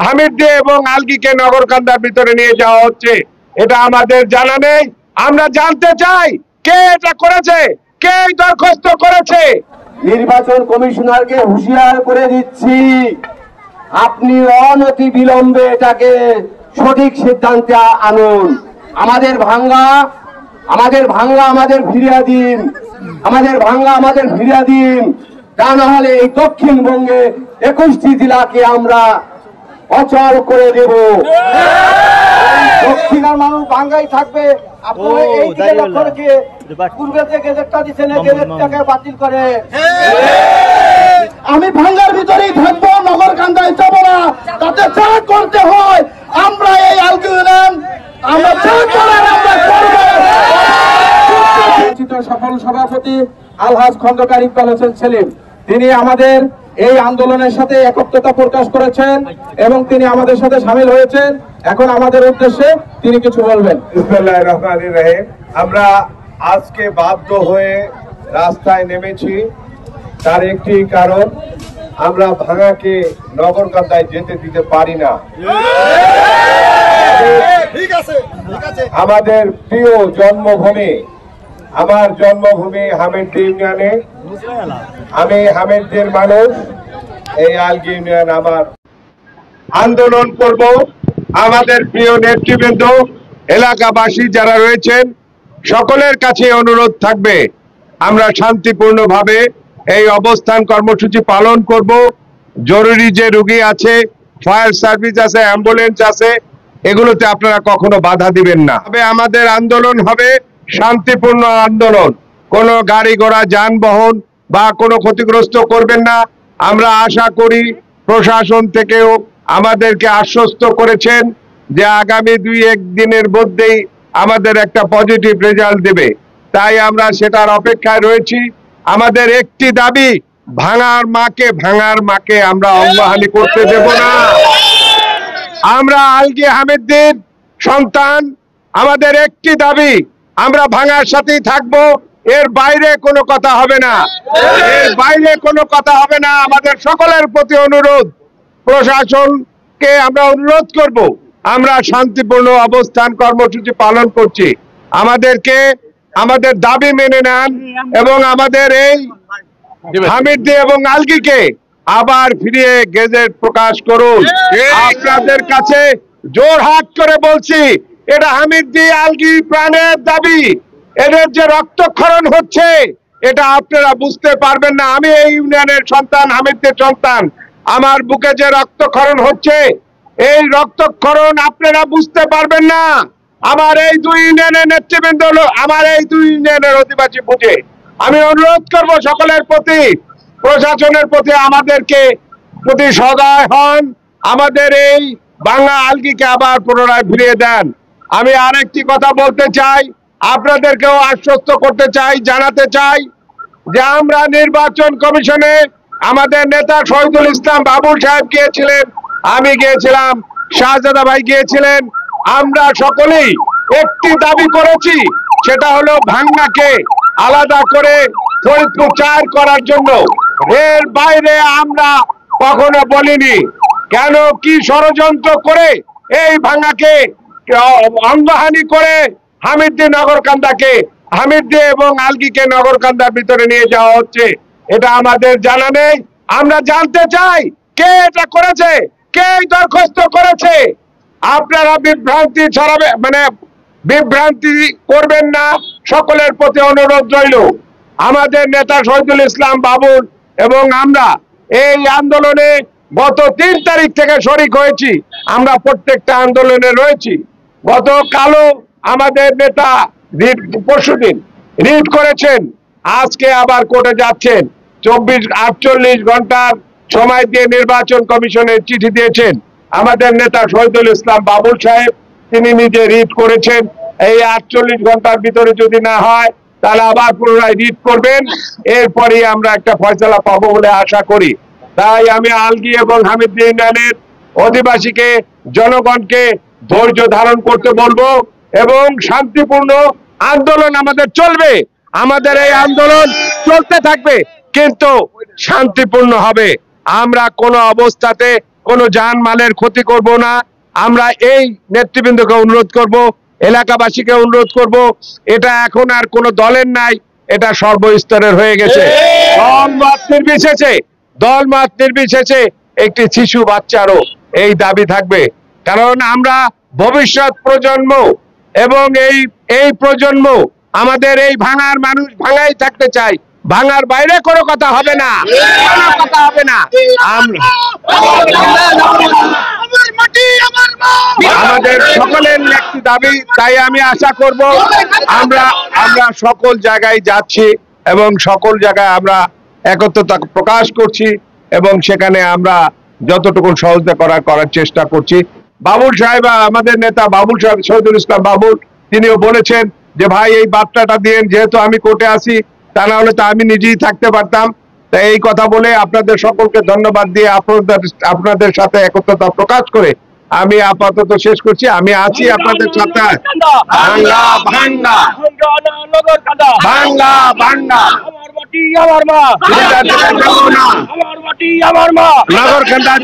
হামিদদিয়া এবং আলগীকে নগরকান্দার ভিতরে নিয়ে যাওয়া হচ্ছে, এটা আমাদের জানা নেই। আমরা জানতে চাই কে এটা করেছে, কে দরখাস্ত করেছে। নির্বাচন কমিশনারকে হুঁশিয়ার করে দিচ্ছি, আপনি অনতি বিলম্বে এটাকে সঠিক সিদ্ধান্তে আনুন। আমাদের ভাঙ্গা আমাদের ফিরিয়ে দিন, আমাদের ফিরিয়ে দিন। তা না হলে এই দক্ষিণবঙ্গে 21টি জেলাকে আমরা অচল করে দেব। দক্ষিণের মানুষ ভাঙ্গাই থাকবে। আপনারা এই দিকে লক্ষ্য রেখে পূর্বে যে গেজেটটা দিচ্ছেন এই গেজেটটাকে বাতিল করে। আমি ভাঙ্গার ভিতরেই থাকবো, নগরকান্দায় যাব না। তাতে যা করতে হয় আমরা এই আলগী ইউনিয়ন আমরা যা করার আমরা করব। সফল সভাপতি আলহাজ খন্দকার ইকবাল হোসেন সেলিম, তিনি আমাদের এই আন্দোলনের সাথে একত্রতা প্রকাশ করেছেন এবং তিনি আমাদের সাথে শামিল হয়েছেন। এখন আমাদের উদ্দেশ্যে তিনি কিছু বলবেন। বিসমিল্লাহির রহমানির রহিম। আমরা আজকে বাধ্য হয়ে রাস্তায় নেমেছি, তার একটি কারণ আমরা ভাঙ্গাকে নগরকান্দায় যেতে দিতে পারি না। আমাদের প্রিয় জন্মভূমি, আমার জন্মভূমি হামিদদিয়া ইউনিয়নে। আমি হামিদদিয়ার মানুষ, এই আলগী ইউনিয়ন আমার। আন্দোলন করব। আমাদের প্রিয় নেতৃবৃন্দ, এলাকাবাসী যারা রয়েছেন সকলের কাছে অনুরোধ থাকবে, আমরা শান্তিপূর্ণভাবে এই অবস্থান কর্মসূচি পালন করব। জরুরি যে রোগী আছে, ফায়ার সার্ভিস আছে, অ্যাম্বুলেন্স আছে, এগুলোতে আপনারা কখনো বাধা দিবেন না। তবে আমাদের আন্দোলন হবে শান্তিপূর্ণ আন্দোলন, কোনো গাড়ি ঘোড়া যানবাহন বা কোনো ক্ষতিগ্রস্ত করবেন না। আমরা আশা করি প্রশাসন থেকেও আমাদেরকে আশ্বস্ত করেছেন যে আগামী 2-1 দিনের মধ্যেই আমাদের একটা পজিটিভ রেজাল্ট দেবে, তাই আমরা সেটার অপেক্ষায় রয়েছি। আমাদের একটি দাবি, ভাঙার মাকে আমরা অঙ্গহানি করতে দেব না। আমরা আলগী হামিদদিয়ার সন্তান, আমাদের একটি দাবি, আমরা ভাঙার সাথেই থাকবো, এর বাইরে কোনো কথা হবে না, এর বাইরে কোনো কথা হবে না। আমাদের সকলের প্রতি অনুরোধ, প্রশাসনকে আমরা অনুরোধ করব, আমরা শান্তিপূর্ণ অবস্থান কর্মসূচি পালন করছি। আমাদেরকে আমাদের দাবি মেনে নেন এবং আমাদের এই হামিদদিয়া এবং আলগীকে আবার ফিরিয়ে গেজেট প্রকাশ করুন। আপনাদের কাছে জোর হাত করে বলছি, এটা হামিদদিয়া আলগী প্রাণের দাবি। এদের যে রক্তক্ষরণ হচ্ছে এটা আপনারা বুঝতে পারবেন না। আমি এই ইউনিয়নের সন্তান, হামিদদিয়ার সন্তান, আমার বুকে যে রক্তক্ষরণ হচ্ছে এই রক্তক্ষরণ আপনারা বুঝতে পারবেন না। আমার এই 2 ইউনিয়নের নেতৃবৃন্দ, আমার এই 2 ইউনিয়নের অধিবাসী বুঝে। আমি অনুরোধ করব সকলের প্রতি, প্রশাসনের প্রতি, আমাদেরকে প্রতি সদয় হন, আমাদের এই বাংলা আলগীকে আবার পুনরায় ফিরিয়ে দেন। আমি আরেকটি কথা বলতে চাই, আপনাদেরকেও আশ্বস্ত করতে চাই, জানাতে চাই যে আমরা নির্বাচন কমিশনে আমাদের নেতা শহীদুল ইসলাম বাবুল সাহেব গিয়েছিলেন, আমি গিয়েছিলাম, শাহজাদা ভাই গিয়েছিলেন। আমরা সকলেই একটি দাবি করেছি, সেটা হলো ভাঙ্গাকে আলাদা করে ফরিদপুর 4 করার জন্য। এর বাইরে আমরা কখনো বলিনি। কেন কি ষড়যন্ত্র করে এই ভাঙ্গাকে অঙ্গহানি করে হামিদদিয়া নগরকান্দাকে, হামিদদিয়া এবং আলগীকে নগরকান্দার ভিতরে নিয়ে যাওয়া হচ্ছে, এটা আমাদের জানা নেই। আমরা জানতে চাই কে এটা করেছে, কে দরখাস্ত করেছে। আপনারা বিভ্রান্তি ছড়াবে, বিভ্রান্তি করবেন না, সকলের প্রতি অনুরোধ রইল। আমাদের নেতা শহীদুল ইসলাম বাবুল এবং আমরা এই আন্দোলনে গত 3 তারিখ থেকে শরিক হয়েছি, আমরা প্রত্যেকটা আন্দোলনে রয়েছি। গতকালও আমাদের নেতা পরশুদিন রিট করেছেন, আজকে আবার কোর্টে যাচ্ছেন। 48 ঘন্টার সময় দিয়ে নির্বাচন কমিশনের চিঠি দিয়েছেন আমাদের নেতা শহীদুল ইসলাম বাবুল সাহেব, তিনি নিজে রিট করেছেন। এই 48 ঘন্টার ভিতরে যদি না হয় তাহলে আবার পুনরায় রিট করবেন, এরপরই আমরা একটা ফয়সালা পাবো বলে আশা করি। তাই আমি আলগী এবং হামিদদিয়া ইউনিয়নের অধিবাসীকে, জনগণকে ধৈর্য ধারণ করতে বলবো এবং শান্তিপূর্ণ আন্দোলন আমাদের চলবে। আমাদের এই আন্দোলন চলতে থাকবে, কিন্তু শান্তিপূর্ণ হবে। আমরা কোনো অবস্থাতে কোনো জানমালের ক্ষতি করব না। আমরা এই নেতৃবৃন্দকে অনুরোধ করব, এলাকাবাসীকে অনুরোধ করব, এটা এখন আর কোনো দলের নাই, এটা সর্বস্তরের হয়ে গেছে। দলমত নির্বিশেষে একটি শিশু বাচ্চারও এই দাবি থাকবে, কারণ আমরা ভবিষ্যৎ প্রজন্ম এবং এই প্রজন্ম আমাদের এই ভাঙার মানুষ ভাঙাই থাকতে চাই, ভাঙার বাইরে কোনো কথা হবে না, কোনো কথা হবে না। আমাদের সকলের একটি দাবি, তাই আমি আশা করব আমরা সকল জায়গায় যাচ্ছি এবং সকল জায়গায় আমরা একত্রতা প্রকাশ করছি এবং সেখানে আমরা যতটুকু সহযোগিতা করার চেষ্টা করছি। বাবুল সাহেব, আমাদের নেতা বাবুল সাহেব, শহীদুল ইসলাম বাবুল, তিনিও বলেছেন যে ভাই এই বার্তাটা দিন, যেহেতু আমি কোর্টে আছি, তা না হলে তো আমি নিজেই থাকতে পারতাম। তাই এই কথা বলে আপনাদের সকলকে ধন্যবাদ দিয়ে আপনাদের সাথে একত্রতা প্রকাশ করে আমি আপাতত শেষ করছি। আমি আছি আপনাদের সাথে। ভাঙ্গা ভাঙ্গা ভাঙ্গা ভাঙ্গা আমার মা, আমার মা, আমার মাটি আমার মা, নগরকান্দা।